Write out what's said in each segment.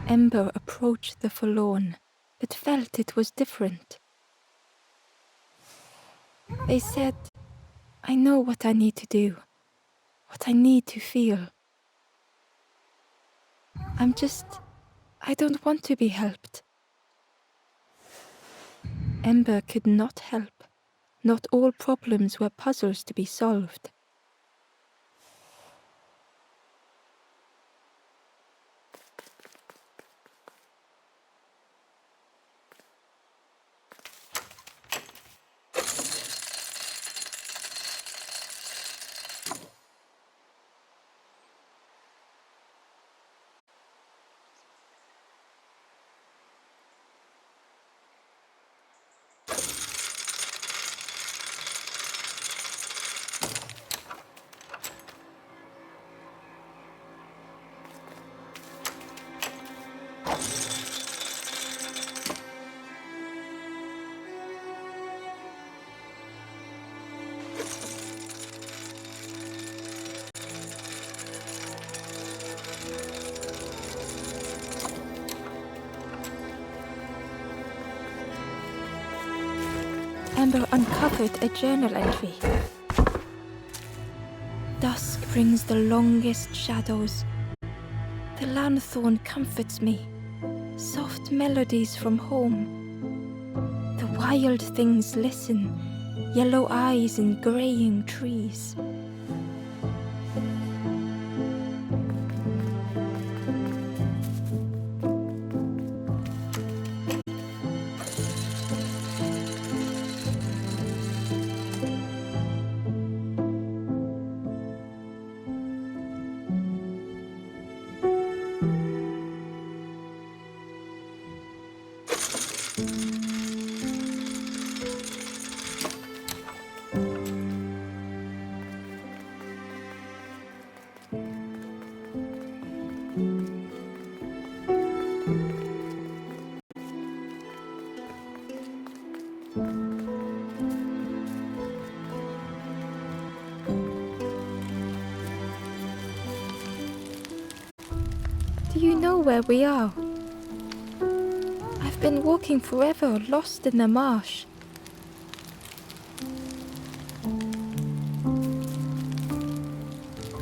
Ember approached the forlorn, but felt it was different. They said, I know what I need to do, what I need to feel. I don't want to be helped. Ember could not help. Not all problems were puzzles to be solved. Ember uncovered a journal entry. Dusk brings the longest shadows. The lanthorn comforts me. Soft melodies from home. The wild things listen, yellow eyes in graying trees. Do you know where we are? I've been walking forever, lost in the marsh.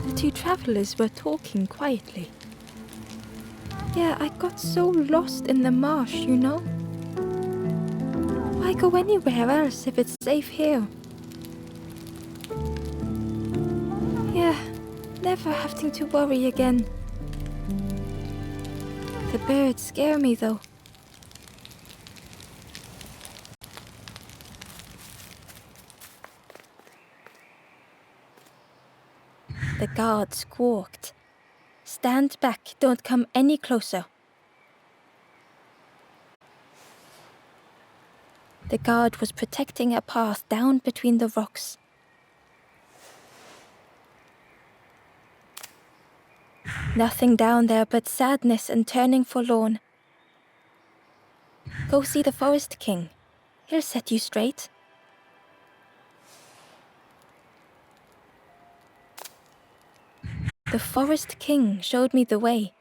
The two travelers were talking quietly. Yeah, I got so lost in the marsh, you know? Why go anywhere else if it's safe here? Yeah, never having to worry again. The birds scare me though. The guard squawked. Stand back, don't come any closer. The guard was protecting a path down between the rocks. Nothing down there but sadness and turning forlorn. Go see the Forest King. He'll set you straight. The Forest King showed me the way.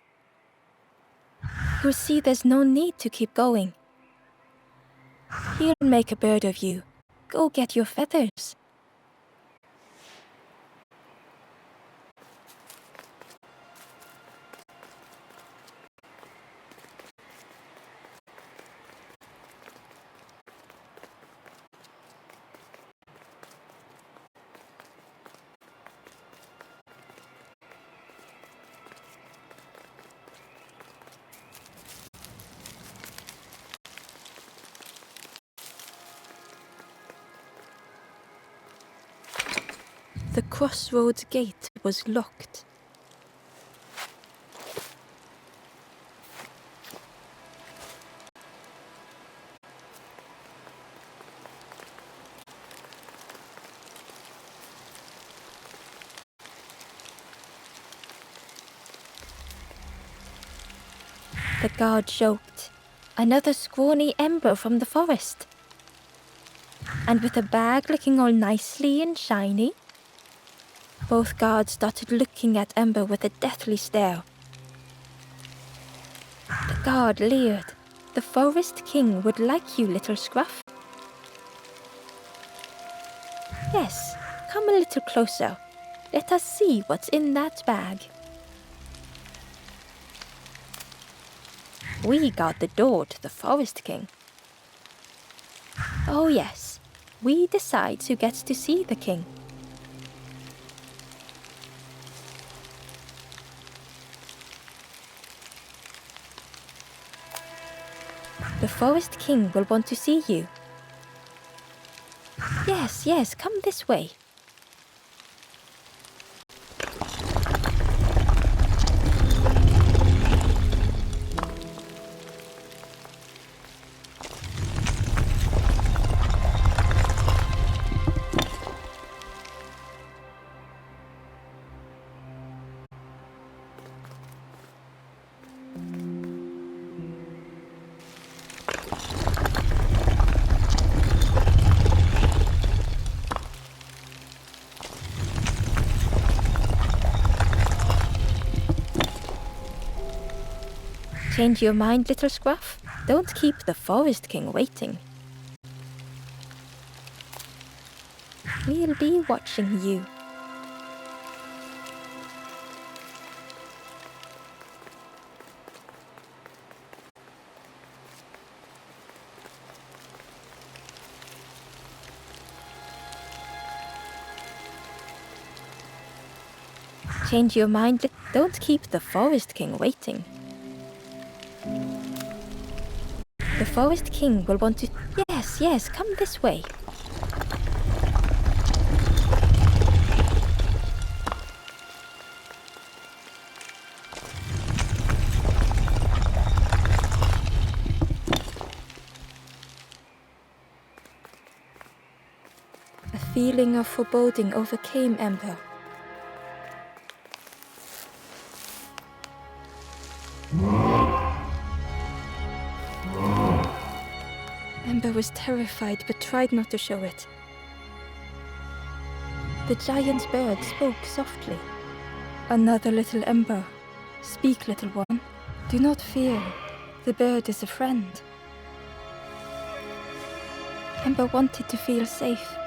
You'll see there's no need to keep going. He'll make a bird of you. Go get your feathers. The crossroads gate was locked. The guard joked. Another scrawny ember from the forest. And with a bag looking all nicely and shiny. Both guards started looking at Ember with a deathly stare. The guard leered. The Forest King would like you, little Scruff. Yes, come a little closer. Let us see what's in that bag. We guard the door to the Forest King. Oh yes, we decide who gets to see the king. The Forest King will want to see you. Yes, yes, come this way. Change your mind, little Scruff? Don't keep the Forest King waiting. We'll be watching you. Change your mind? Don't keep the Forest King waiting. The Forest King will want to... Yes, yes, come this way. A feeling of foreboding overcame Ember. Ember was terrified but tried not to show it. The giant bird spoke softly. Another little Ember. Speak, little one. Do not fear. The bird is a friend. Ember wanted to feel safe.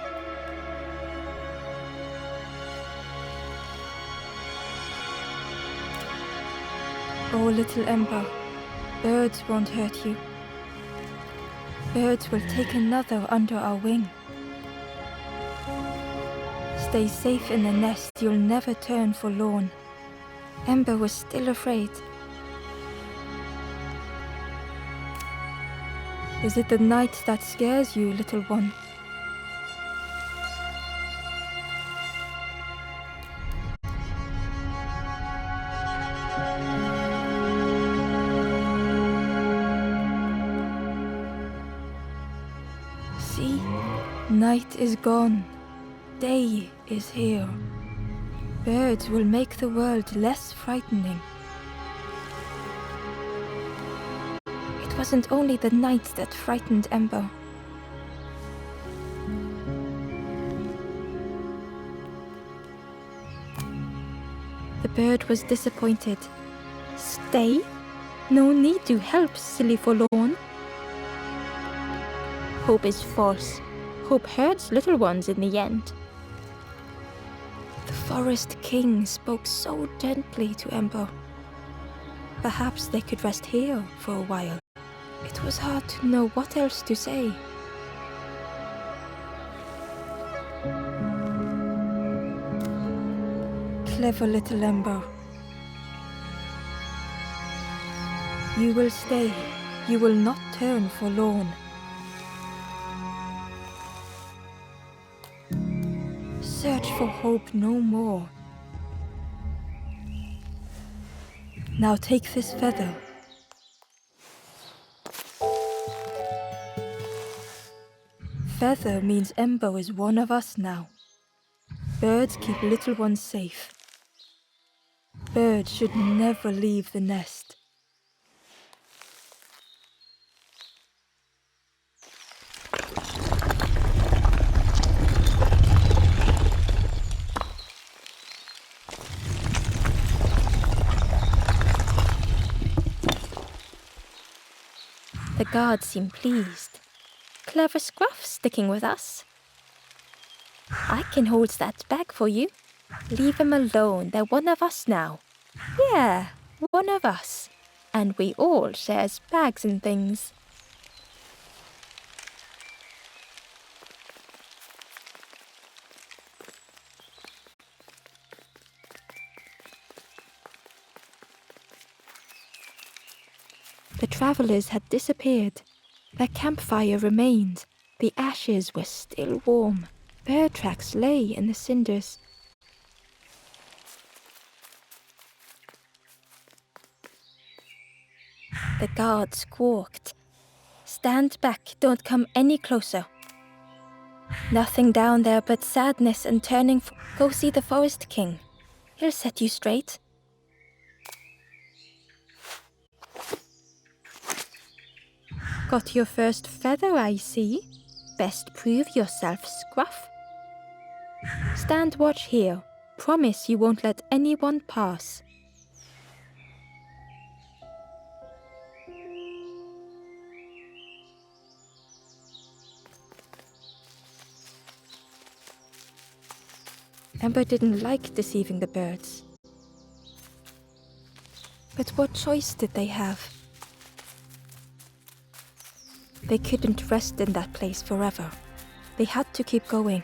Oh, little Ember, birds won't hurt you. Birds will take another under our wing. Stay safe in the nest, you'll never turn forlorn. Ember was still afraid. Is it the night that scares you, little one? See, night is gone. Day is here. Birds will make the world less frightening. It wasn't only the night that frightened Ember. The bird was disappointed. Stay? No need to help, silly forlorn. Hope is false. Hope hurts little ones in the end. The Forest King spoke so gently to Ember. Perhaps they could rest here for a while. It was hard to know what else to say. Clever little Ember. You will stay. You will not turn forlorn. Search for hope no more. Now take this feather. Feather means Ember is one of us now. Birds keep little ones safe. Birds should never leave the nest. The guards seem pleased. Clever Scruff sticking with us. I can hold that bag for you. Leave them alone, they're one of us now. Yeah, one of us. And we all shares bags and things. The travellers had disappeared. Their campfire remained. The ashes were still warm. Bird tracks lay in the cinders. The guard squawked. Stand back, don't come any closer. Nothing down there but sadness and turning. Go see the Forest King. He'll set you straight. Got your first feather, I see. Best prove yourself, Scruff. Stand watch here. Promise you won't let anyone pass. Ember didn't like deceiving the birds. But what choice did they have? They couldn't rest in that place forever. They had to keep going.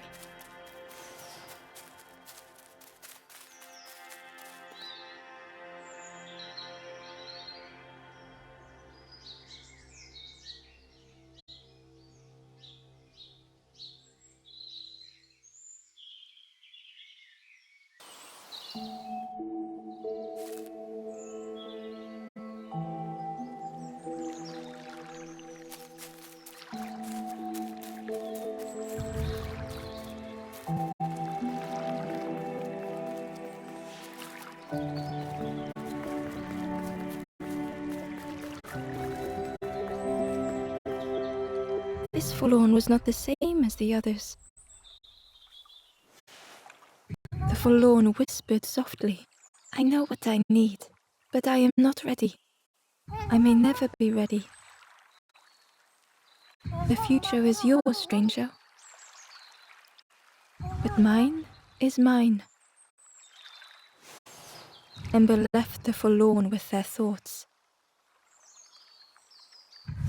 This forlorn was not the same as the others. The forlorn whispered softly, I know what I need, but I am not ready. I may never be ready. The future is yours, stranger. But mine is mine. Ember left the forlorn with their thoughts.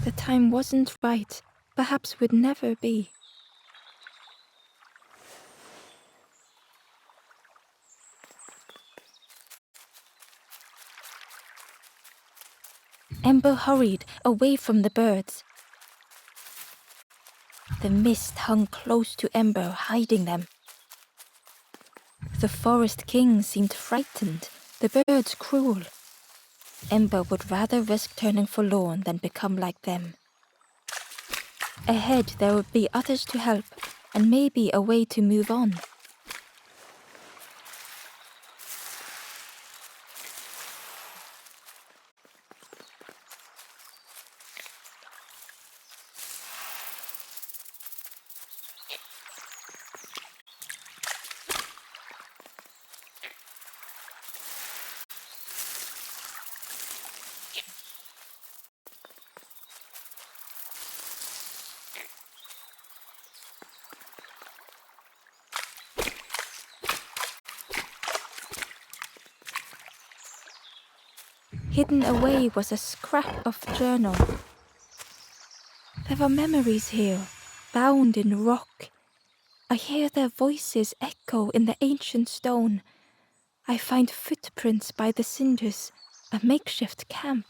The time wasn't right, perhaps would never be. Ember hurried away from the birds. The mist hung close to Ember, hiding them. The Forest King seemed frightened, the birds cruel. Ember would rather risk turning forlorn than become like them. Ahead there would be others to help, and maybe a way to move on. Hidden away was a scrap of journal. There were memories here, bound in rock. I hear their voices echo in the ancient stone. I find footprints by the cinders, a makeshift camp.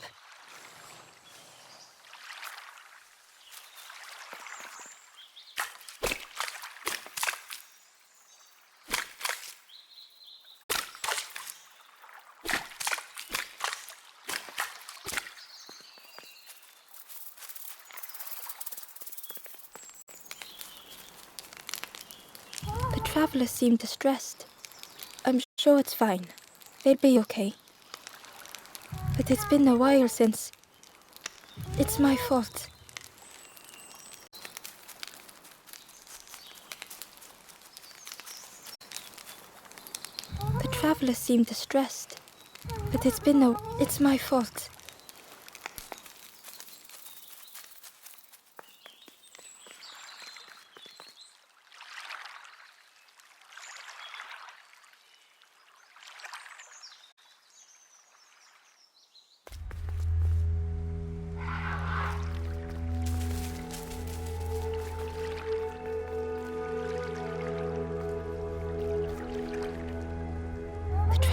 The travelers seem distressed. I'm sure it's fine. They'll be okay. But it's been a while since... It's my fault. The travelers seem distressed. But it's my fault.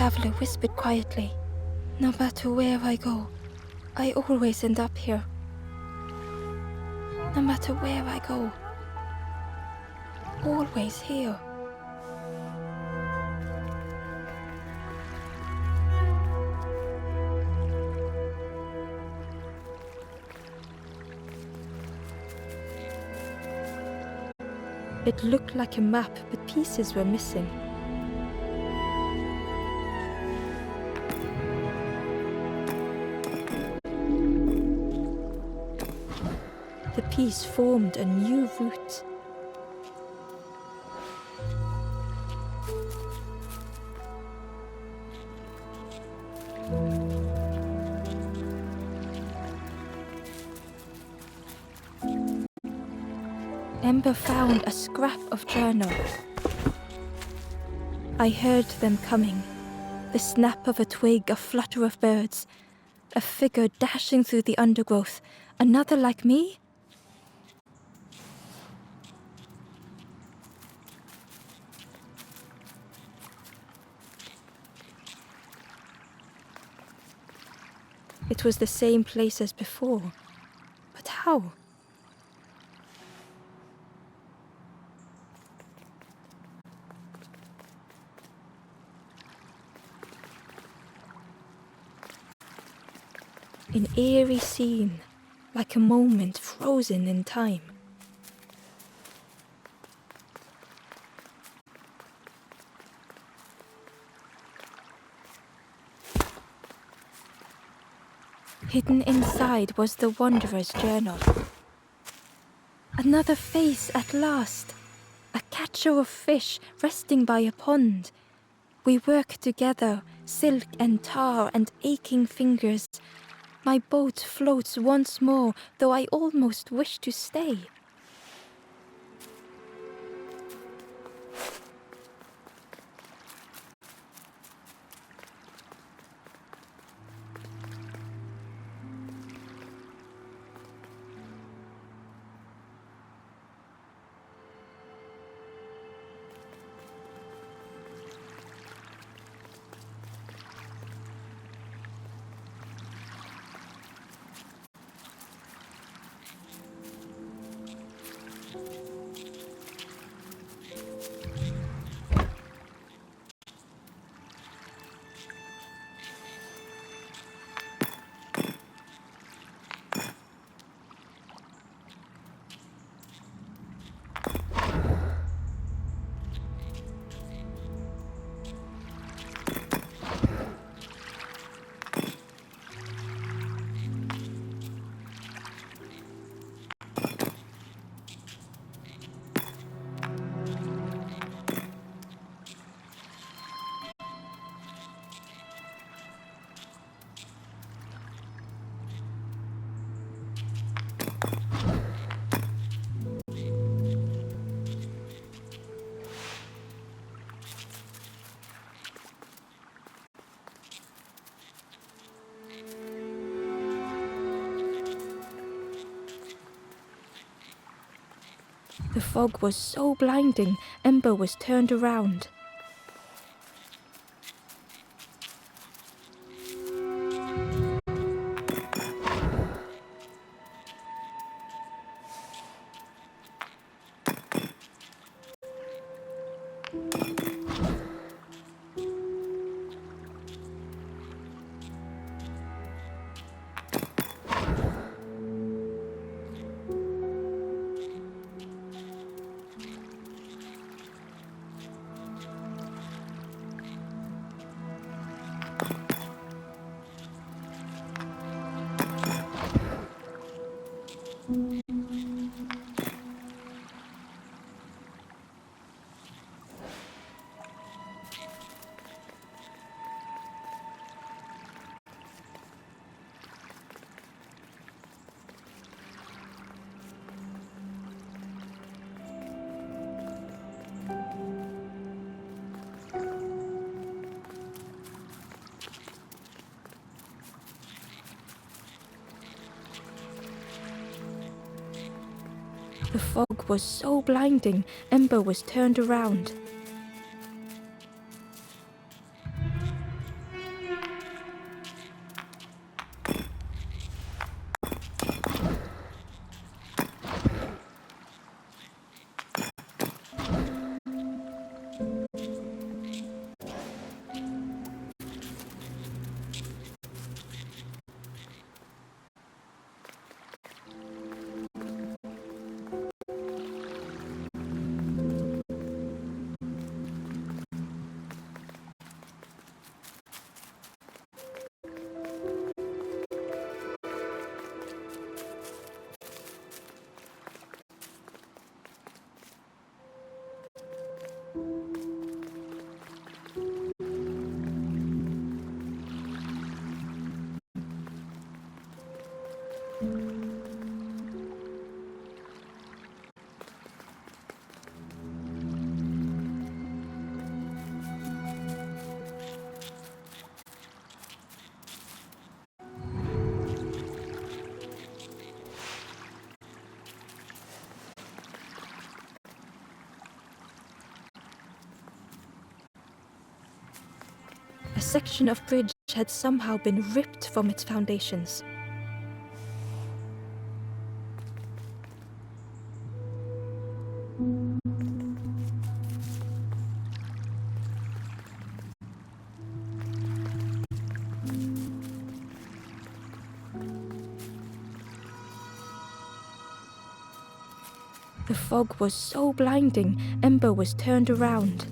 traveler whispered quietly. No matter where I go, I always end up here. No matter where I go, always here. It looked like a map, but pieces were missing. The piece formed a new route. Ember found a scrap of journal. I heard them coming. The snap of a twig, a flutter of birds, a figure dashing through the undergrowth. Another like me? It was the same place as before. But how? An eerie scene, like a moment frozen in time. Hidden inside was the Wanderer's journal. Another face at last. A catcher of fish resting by a pond. We work together, silk and tar and aching fingers. My boat floats once more, though I almost wish to stay. The fog was so blinding, Ember was turned around. The fog was so blinding, Ember was turned around. A section of bridge had somehow been ripped from its foundations. The fog was so blinding, Ember was turned around.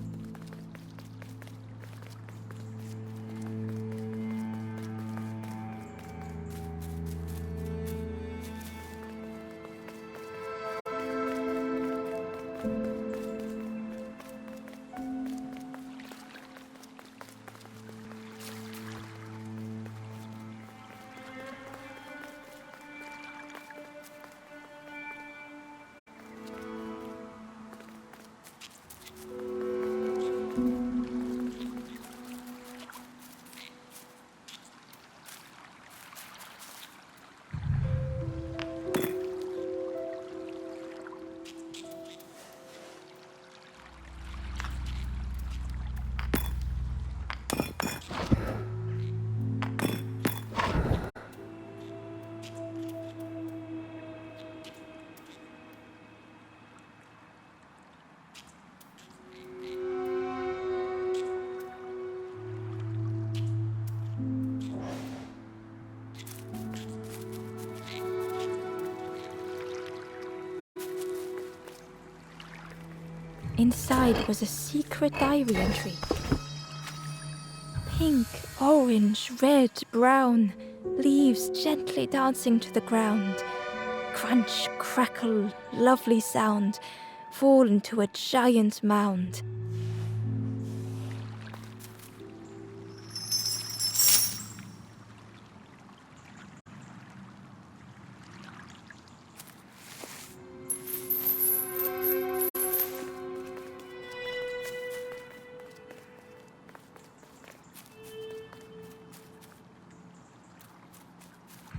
Inside was a secret diary entry. Pink, orange, red, brown, leaves gently dancing to the ground. Crunch, crackle, lovely sound, fall into a giant mound.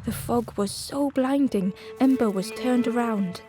The fog was so blinding, Ember was turned around.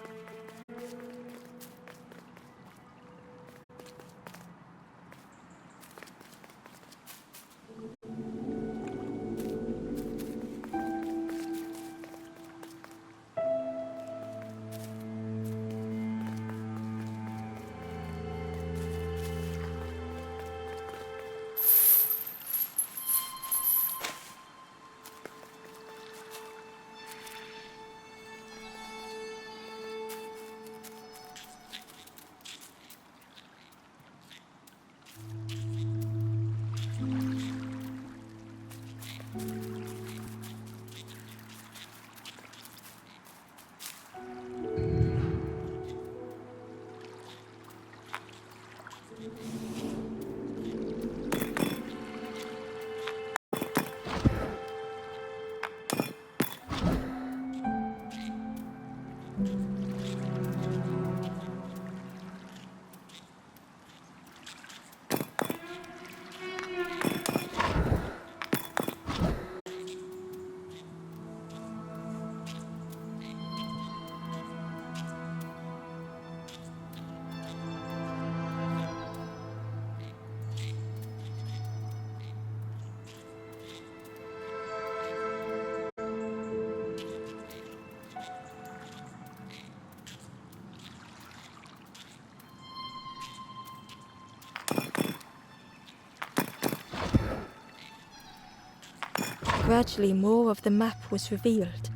Gradually, more of the map was revealed.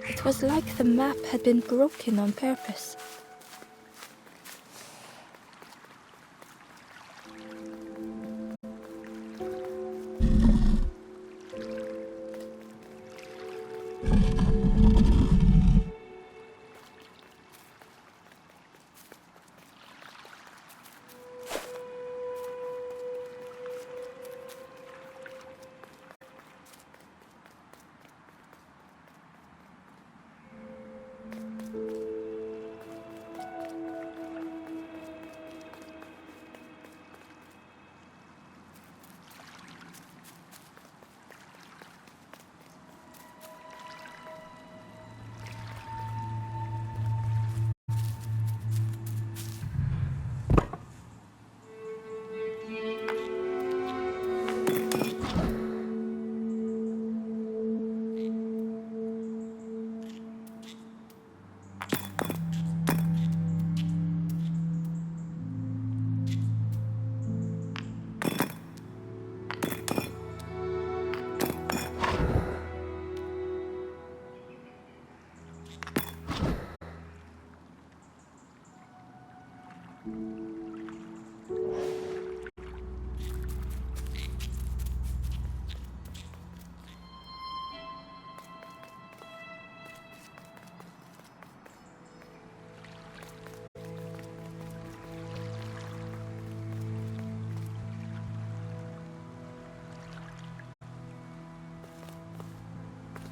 It was like the map had been broken on purpose.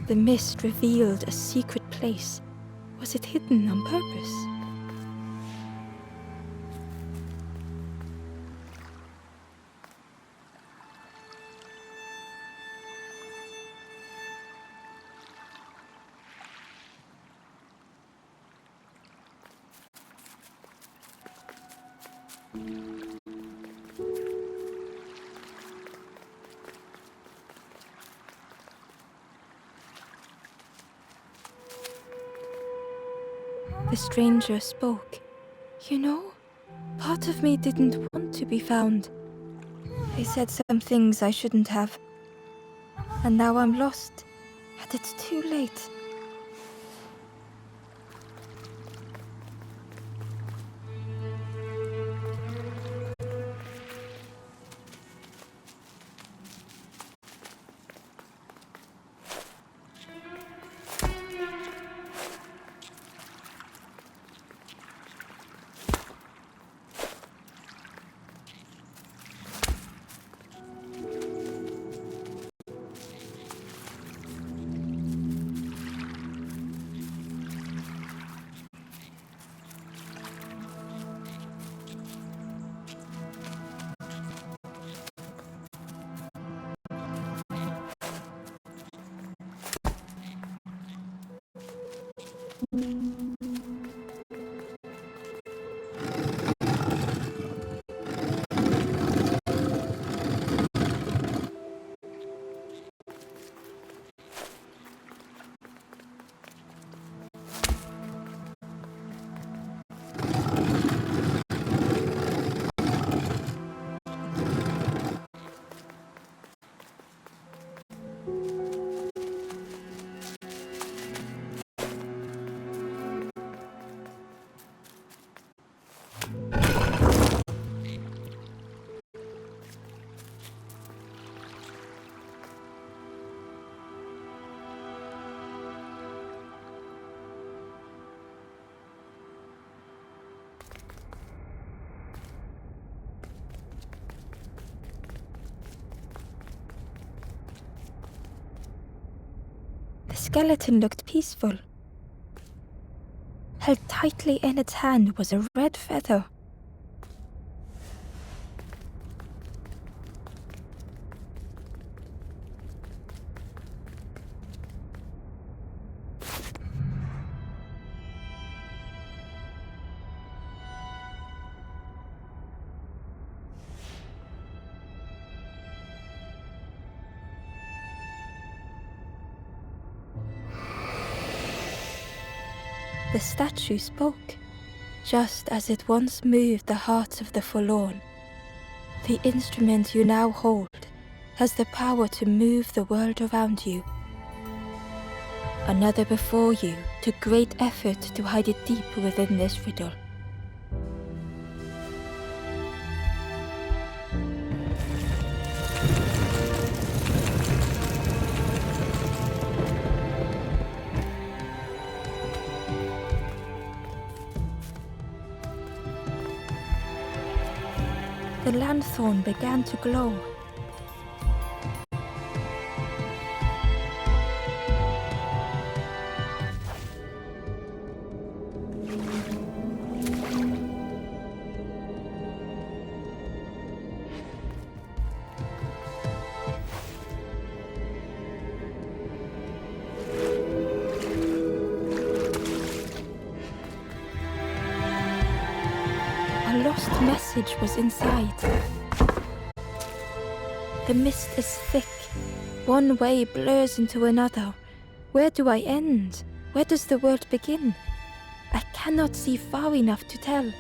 The mist revealed a secret place. Was it hidden on purpose? The stranger spoke. You know, part of me didn't want to be found. I said some things I shouldn't have. And now I'm lost. And it's too late. The skeleton looked peaceful. Held tightly in its hand was a red feather. The statue spoke, just as it once moved the hearts of the forlorn. The instrument you now hold has the power to move the world around you. Another before you took great effort to hide it deep within this riddle. The lanthorn began to glow. A lost message was inside. The mist is thick. One way blurs into another. Where do I end? Where does the world begin? I cannot see far enough to tell.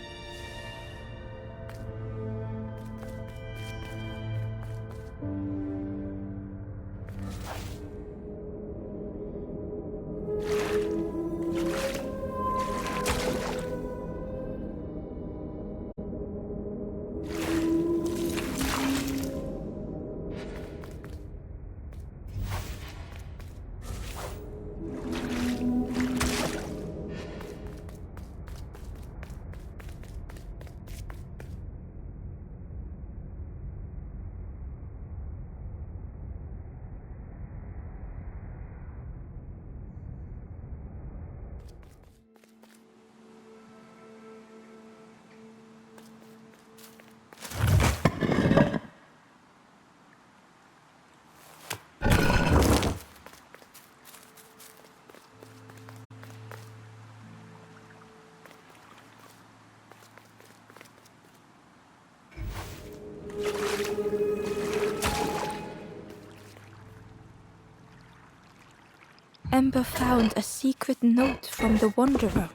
Ember found a secret note from the Wanderer.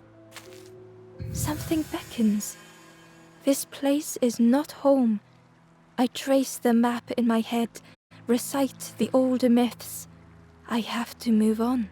Something beckons. This place is not home. I trace the map in my head, recite the older myths. I have to move on.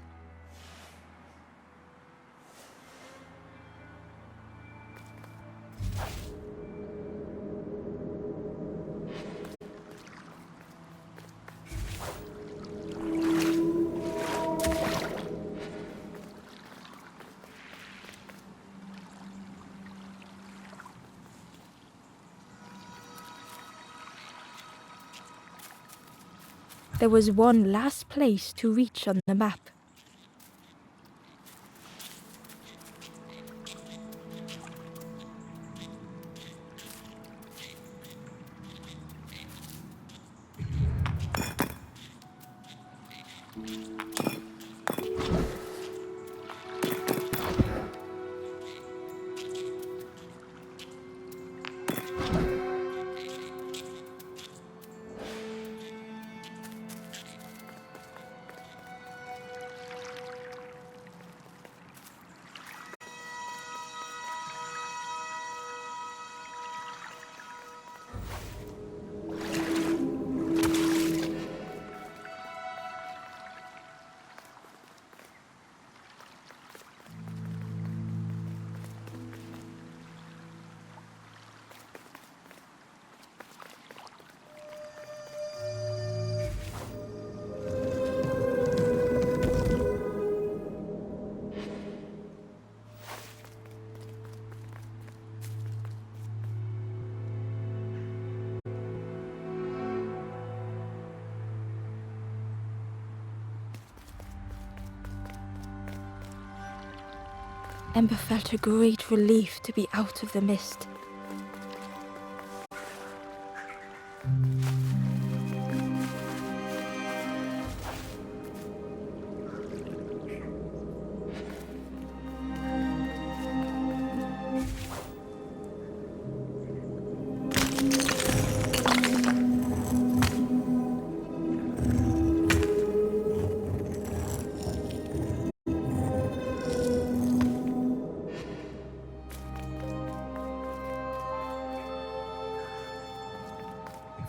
There was one last place to reach on the map. Ember felt a great relief to be out of the mist.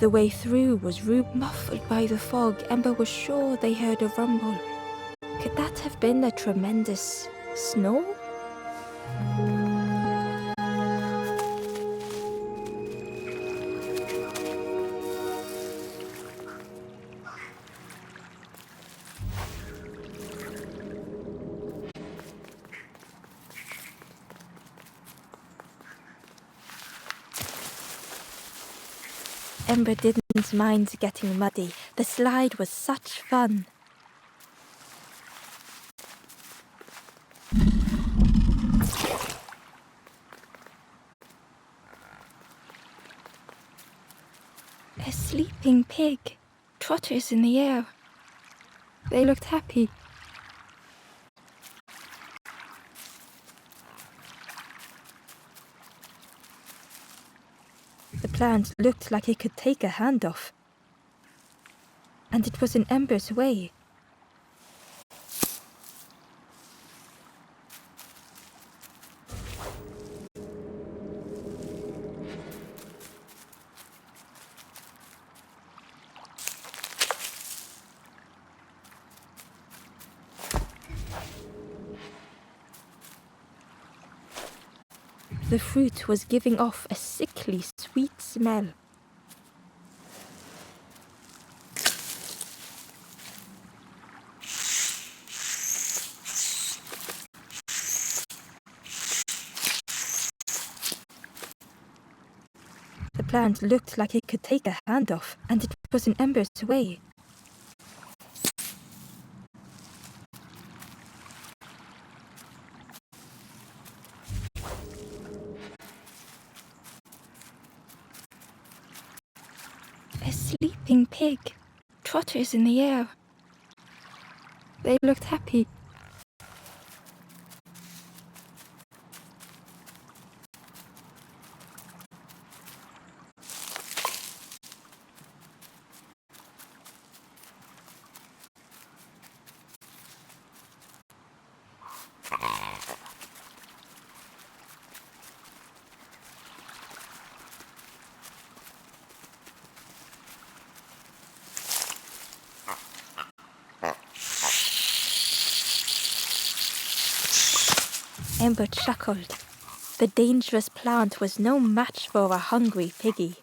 The way through was muffled by the fog. Ember was sure they heard a rumble. Could that have been a tremendous snow? Ember didn't mind getting muddy. The slide was such fun. A sleeping pig, trotters in the air. They looked happy. The plant looked like it could take a hand off. And it was in Ember's way. The fruit was giving off a sickly sweet smell. The plant looked like it could take a hand off, and it was in Ember's way. A sleeping pig, trotters in the air. They looked happy. Ember chuckled. The dangerous plant was no match for a hungry piggy.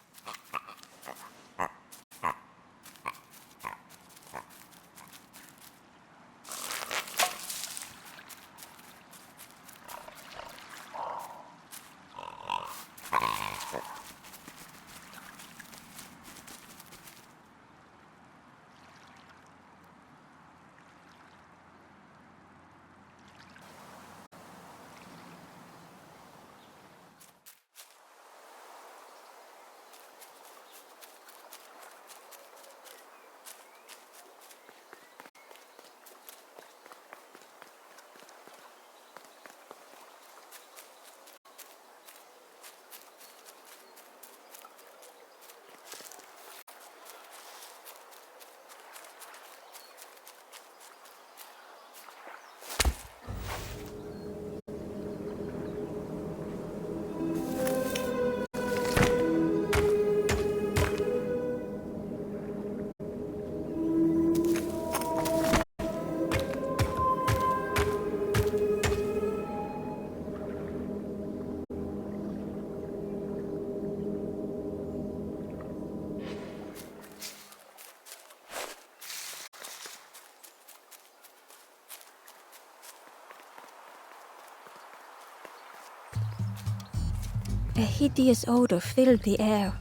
A hideous odor filled the air.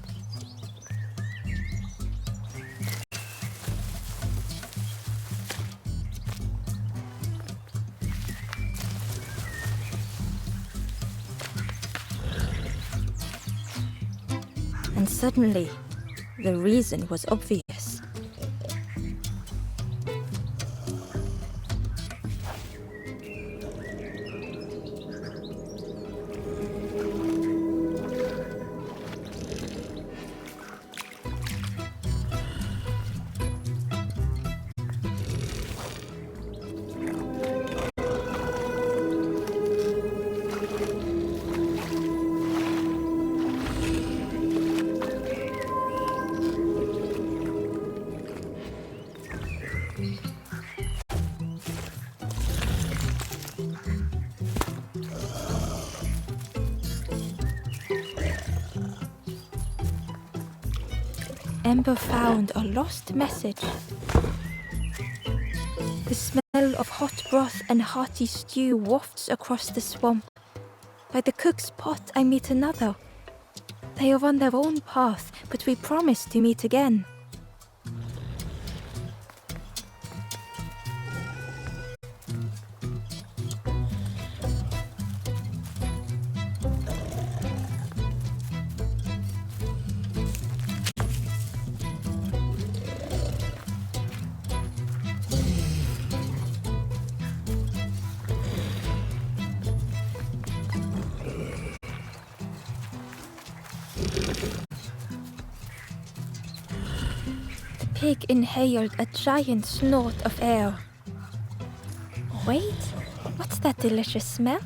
And suddenly, the reason was obvious. Ember found a lost message. The smell of hot broth and hearty stew wafts across the swamp. By the cook's pot I meet another. They are on their own path, but we promise to meet again. The pig inhaled a giant snort of air. Wait, what's that delicious smell?